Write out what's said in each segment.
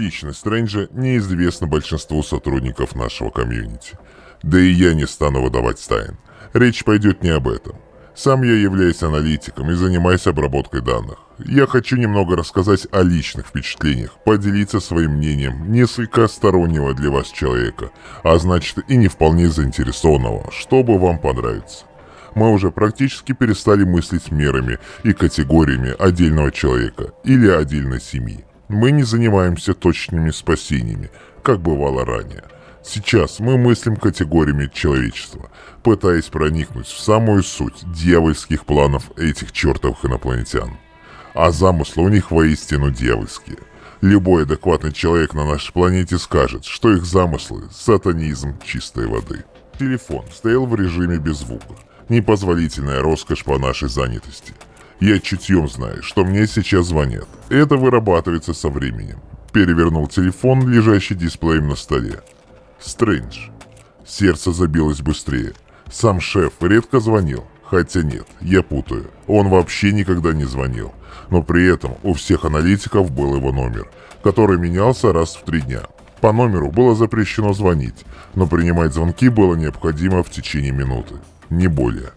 Личность Стрэнджа неизвестна большинству сотрудников нашего комьюнити. Да и я не стану выдавать тайн. Речь пойдет не об этом. Сам я являюсь аналитиком и занимаюсь обработкой данных. Я хочу немного рассказать о личных впечатлениях, поделиться своим мнением несколько стороннего для вас человека, а значит и не вполне заинтересованного, чтобы вам понравится. Мы уже практически перестали мыслить мерами и категориями отдельного человека или отдельной семьи. Мы не занимаемся точными спасениями, как бывало ранее. Сейчас мы мыслим категориями человечества, пытаясь проникнуть в самую суть дьявольских планов этих чертовых инопланетян. А замыслы у них воистину дьявольские. Любой адекватный человек на нашей планете скажет, что их замыслы – сатанизм чистой воды. Телефон стоял в режиме без звука. Непозволительная роскошь по нашей занятости. Я чутьем знаю, что мне сейчас звонят. Это вырабатывается со временем. Перевернул телефон, лежащий дисплеем на столе. Стрэндж. Сердце забилось быстрее. Сам шеф редко звонил. Хотя нет, я путаю. Он вообще никогда не звонил. Но при этом у всех аналитиков был его номер, который менялся раз в 3 дня. По номеру было запрещено звонить, но принимать звонки было необходимо в течение минуты. Не более.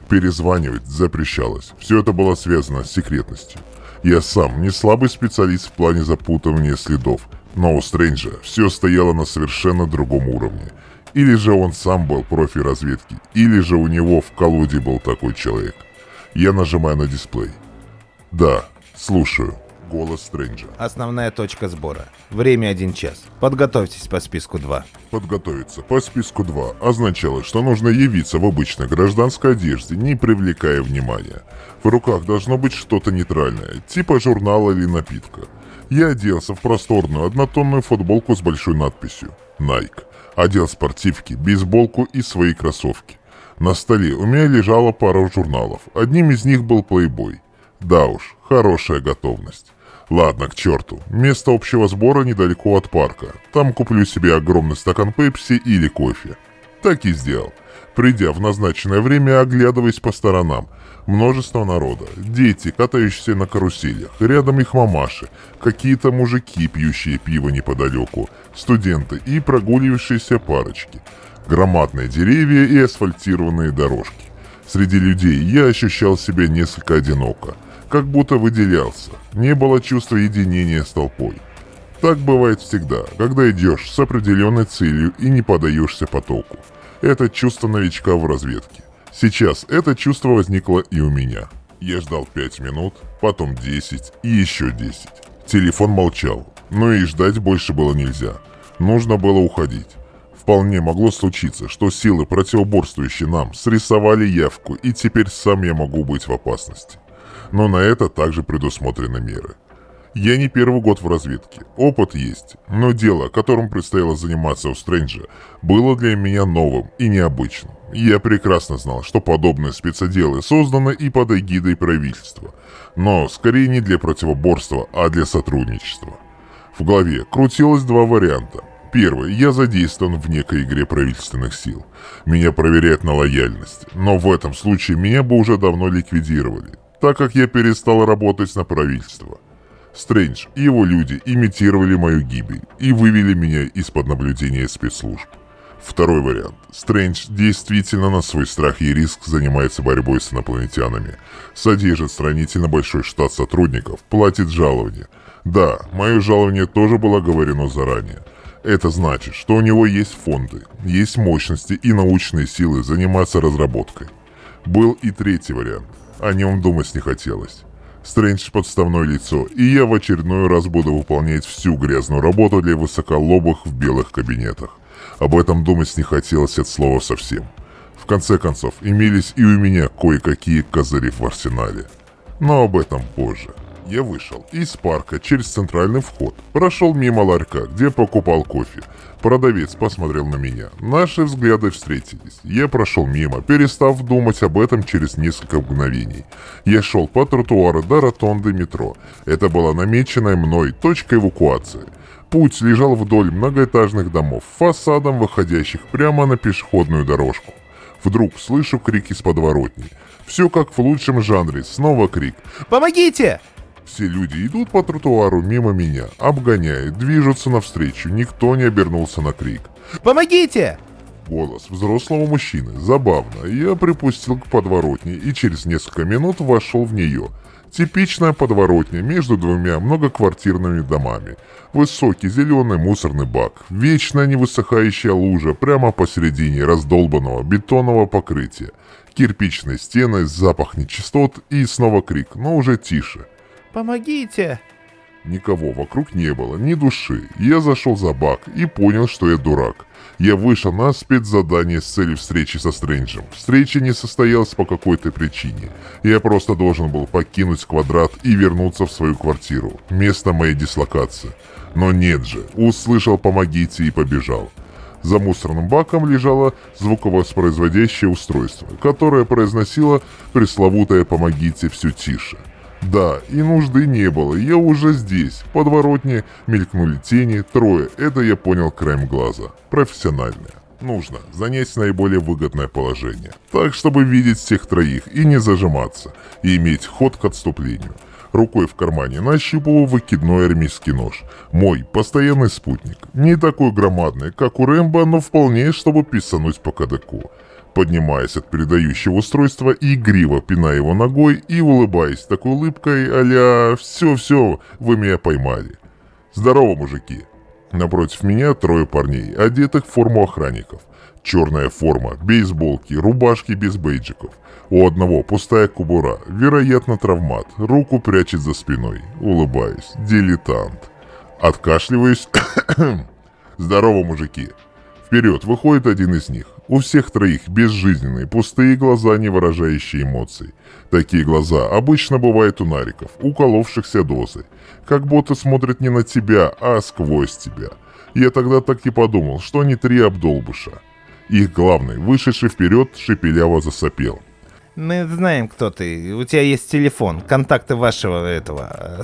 Перезванивать запрещалось. Все это было связано с секретностью. Я сам не слабый специалист в плане запутывания следов, но у Стрэнджа все стояло на совершенно другом уровне. Или же он сам был профи разведки, или же у него в колоде был такой человек. Я нажимаю на дисплей. Да, слушаю. Голос Стрэнджа. Основная точка сбора. Время 1 час. Подготовьтесь по списку 2. Подготовиться по списку 2 означало, что нужно явиться в обычной гражданской одежде, не привлекая внимания. В руках должно быть что-то нейтральное, типа журнала или напитка. Я оделся в просторную однотонную футболку с большой надписью Nike. Одел спортивки, бейсболку и свои кроссовки. На столе у меня лежала пара журналов. Одним из них был Playboy. Да уж, хорошая готовность. Ладно, к черту. Место общего сбора недалеко от парка. Там куплю себе огромный стакан пепси или кофе. Так и сделал. Придя в назначенное время, оглядываясь по сторонам. Множество народа. Дети, катающиеся на каруселях. Рядом их мамаши. Какие-то мужики, пьющие пиво неподалеку. Студенты и прогуливающиеся парочки. Громадные деревья и асфальтированные дорожки. Среди людей я ощущал себя несколько одиноко. Как будто выделялся. Не было чувства единения с толпой. Так бывает всегда, когда идешь с определенной целью и не поддаешься потоку. Это чувство новичка в разведке. Сейчас это чувство возникло и у меня. Я ждал 5 минут, потом 10 и еще 10. Телефон молчал, но и ждать больше было нельзя. Нужно было уходить. Вполне могло случиться, что силы, противоборствующие нам, срисовали явку, и теперь сам я могу быть в опасности. Но на это также предусмотрены меры. Я не первый год в разведке, опыт есть, но дело, которым предстояло заниматься у Стрэнджа, было для меня новым и необычным. Я прекрасно знал, что подобные спецотделы созданы и под эгидой правительства, но скорее не для противоборства, а для сотрудничества. В голове крутилось 2 варианта. Первый, я задействован в некой игре правительственных сил. Меня проверяют на лояльность, но в этом случае меня бы уже давно ликвидировали, так как я перестал работать на правительство. Стрэндж и его люди имитировали мою гибель и вывели меня из-под наблюдения спецслужб. Второй вариант. Стрэндж действительно на свой страх и риск занимается борьбой с инопланетянами. Содержит сравнительно большой штат сотрудников, платит жалования. Да, мое жалование тоже было оговорено заранее. Это значит, что у него есть фонды, есть мощности и научные силы заниматься разработкой. Был и третий вариант. О нем думать не хотелось. Стрэндж подставное лицо, и я в очередной раз буду выполнять всю грязную работу для высоколобых в белых кабинетах. Об этом думать не хотелось от слова совсем. В конце концов, имелись и у меня кое-какие козыри в арсенале. Но об этом позже. Я вышел из парка через центральный вход, прошел мимо ларька, где покупал кофе. Продавец посмотрел на меня. Наши взгляды встретились. Я прошел мимо, перестав думать об этом через несколько мгновений. Я шел по тротуару до ротонды метро. Это была намеченная мной точка эвакуации. Путь лежал вдоль многоэтажных домов, фасадом выходящих прямо на пешеходную дорожку. Вдруг слышу крик из подворотни. Все как в лучшем жанре, снова крик. «Помогите!» Все люди идут по тротуару мимо меня, обгоняют, движутся навстречу, никто не обернулся на крик. Помогите! Голос взрослого мужчины. Забавно. Я припустил к подворотне и через несколько минут вошел в нее. Типичная подворотня между двумя многоквартирными домами. Высокий зеленый мусорный бак. Вечная невысыхающая лужа прямо посередине раздолбанного бетонного покрытия. Кирпичные стены, запах нечистот и снова крик, но уже тише. Помогите! Никого вокруг не было, ни души. Я зашел за бак и понял, что я дурак. Я вышел на спецзадание с целью встречи со Стрэнджем. Встреча не состоялась по какой-то причине. Я просто должен был покинуть квадрат и вернуться в свою квартиру. Место моей дислокации. Но нет же, услышал «помогите» и побежал. За мусорным баком лежало звуковоспроизводящее устройство, которое произносило пресловутое «помогите» все тише. Да, и нужды не было, я уже здесь. В подворотне мелькнули тени, трое, это я понял краем глаза. Профессиональное. Нужно занять наиболее выгодное положение. Так, чтобы видеть всех троих и не зажиматься, и иметь ход к отступлению. Рукой в кармане нащупываю выкидной армейский нож. Мой постоянный спутник. Не такой громадный, как у Рэмбо, но вполне, чтобы писануть по кадыку. Поднимаясь от передающего устройства, игриво пиная его ногой и улыбаясь такой улыбкой а-ля «Все-все, вы меня поймали». «Здорово, мужики!» Напротив меня трое парней, одетых в форму охранников. Черная форма, бейсболки, рубашки без бейджиков. У одного пустая кобура, вероятно травмат, руку прячет за спиной. Улыбаюсь. Дилетант. Откашливаюсь. «Здорово, мужики!» Вперед выходит один из них. У всех троих безжизненные, пустые глаза, не выражающие эмоций. Такие глаза обычно бывают у нариков, уколовшихся дозой. Как будто смотрят не на тебя, а сквозь тебя. Я тогда так и подумал, что они три обдолбыша. Их главный, вышедший вперед, шепеляво засопел. Мы знаем, кто ты. У тебя есть телефон, контакты вашего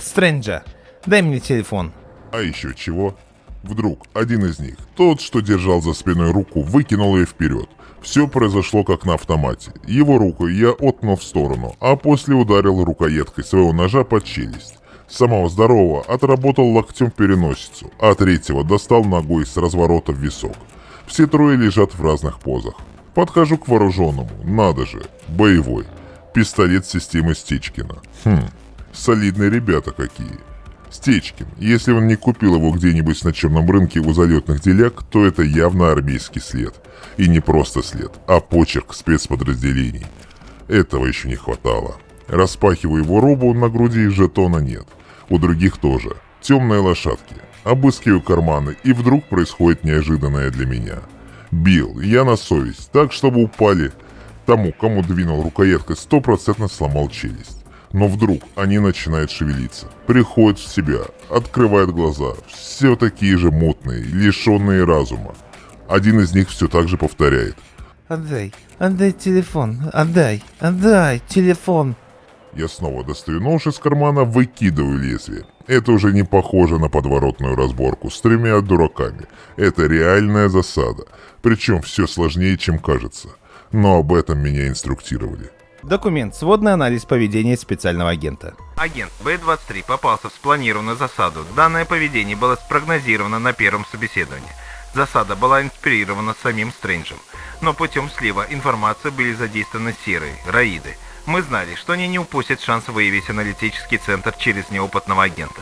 Стрэнджа. Дай мне телефон. А еще чего? Вдруг один из них, тот, что держал за спиной руку, выкинул ее вперед. Все произошло как на автомате. Его руку я отпнул в сторону, а после ударил рукояткой своего ножа под челюсть. Самого здорового отработал локтем в переносицу, а третьего достал ногой с разворота в висок. Все трое лежат в разных позах. Подхожу к вооруженному, надо же, боевой. Пистолет системы Стечкина. Солидные ребята какие. Стечкин, если он не купил его где-нибудь на черном рынке у залетных деляк, то это явно армейский след. И не просто след, а почерк спецподразделений. Этого еще не хватало. Распахиваю его робу, на груди жетона нет. У других тоже. Темные лошадки. Обыскиваю карманы, и вдруг происходит неожиданное для меня. Бил, я на совесть, так чтобы упали. Тому, кому двинул рукояткой, 100% сломал челюсть. Но вдруг они начинают шевелиться, приходят в себя, открывают глаза, все такие же мутные, лишенные разума. Один из них все так же повторяет. Отдай телефон, отдай телефон. Я снова достаю нож из кармана, выкидываю лезвие. Это уже не похоже на подворотную разборку с тремя дураками. Это реальная засада, причем все сложнее, чем кажется. Но об этом меня инструктировали. Документ. Сводный анализ поведения специального агента. Агент Б-23 попался в спланированную засаду. Данное поведение было спрогнозировано на первом собеседовании. Засада была инспирирована самим Стрэнджем. Но путем слива информации были задействованы серые, Раиды. Мы знали, что они не упустят шанс выявить аналитический центр через неопытного агента.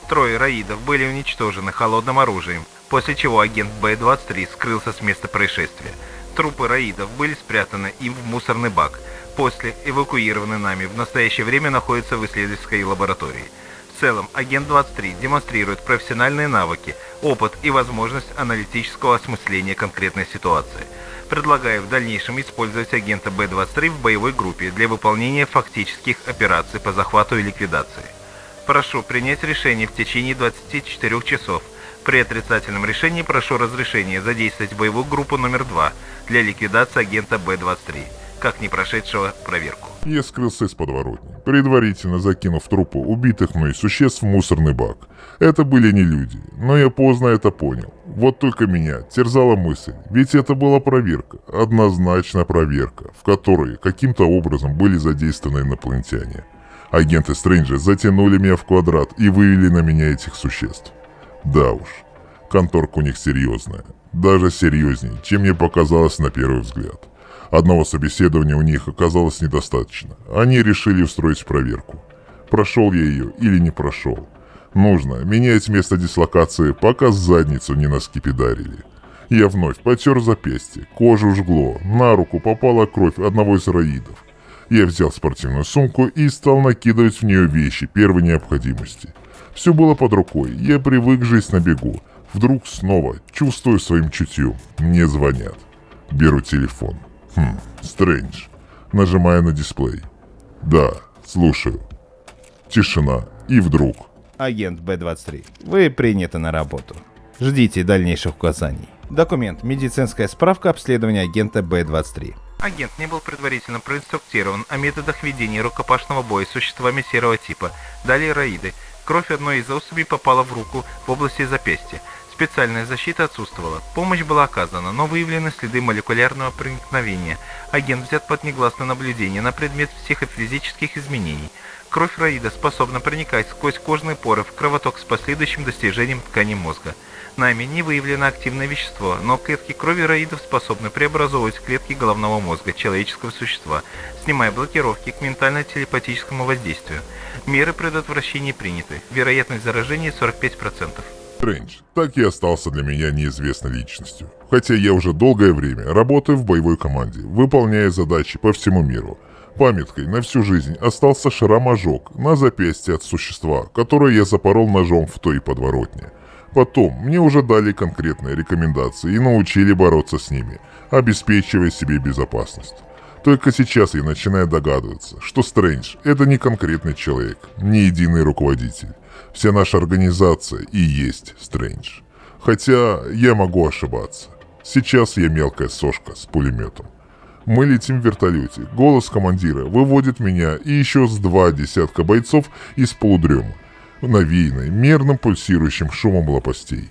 Трое Раидов были уничтожены холодным оружием, после чего агент Б-23 скрылся с места происшествия. Трупы Раидов были спрятаны им в мусорный бак. После эвакуированы нами, в настоящее время находятся в исследовательской лаборатории. В целом, агент 23 демонстрирует профессиональные навыки, опыт и возможность аналитического осмысления конкретной ситуации. Предлагаю в дальнейшем использовать агента Б-23 в боевой группе для выполнения фактических операций по захвату и ликвидации. Прошу принять решение в течение 24 часов. При отрицательном решении прошу разрешения задействовать боевую группу номер 2 для ликвидации агента Б-23. Как не прошедшего проверку. Я скрылся из подворотни, предварительно закинув трупы убитых мной существ в мусорный бак. Это были не люди, но я поздно это понял. Вот только меня терзала мысль, ведь это была проверка, однозначно проверка, в которой каким-то образом были задействованы инопланетяне. Агенты Стрэнджа затянули меня в квадрат и вывели на меня этих существ. Да уж, конторка у них серьезная. Даже серьезнее, чем мне показалось на первый взгляд. Одного собеседования у них оказалось недостаточно. Они решили устроить проверку. Прошел я ее или не прошел. Нужно менять место дислокации, пока задницу не наскипидарили. Я вновь потер запястье, кожу жгло, на руку попала кровь одного из раидов. Я взял спортивную сумку и стал накидывать в нее вещи первой необходимости. Все было под рукой, я привык жить на бегу. Вдруг снова чувствую своим чутьем. Мне звонят. Беру телефон. Стрэндж. Нажимаю на дисплей. Да, слушаю. Тишина. И вдруг. Агент Б-23, вы приняты на работу. Ждите дальнейших указаний. Документ. Медицинская справка обследования агента Б-23. Агент не был предварительно проинструктирован о методах ведения рукопашного боя с существами серого типа. Далее раиды. Кровь одной из особей попала в руку в области запястья. Специальная защита отсутствовала. Помощь была оказана, но выявлены следы молекулярного проникновения. Агент взят под негласное наблюдение на предмет психофизических изменений. Кровь раида способна проникать сквозь кожные поры в кровоток с последующим достижением ткани мозга. Нами не выявлено активное вещество, но клетки крови раидов способны преобразовывать клетки головного мозга человеческого существа, снимая блокировки к ментально-телепатическому воздействию. Меры предотвращения приняты. Вероятность заражения 45%. Стрэндж так и остался для меня неизвестной личностью. Хотя я уже долгое время работаю в боевой команде, выполняя задачи по всему миру. Памяткой на всю жизнь остался шрам-ожог на запястье от существа, которое я запорол ножом в той подворотне. Потом мне уже дали конкретные рекомендации и научили бороться с ними, обеспечивая себе безопасность. Только сейчас я начинаю догадываться, что Стрэндж – это не конкретный человек, не единый руководитель. Вся наша организация и есть Стрэндж. Хотя я могу ошибаться. Сейчас я мелкая сошка с пулеметом. Мы летим в вертолете. Голос командира выводит меня и еще с 20 бойцов из полудрема, навеянной мерным пульсирующим шумом лопастей.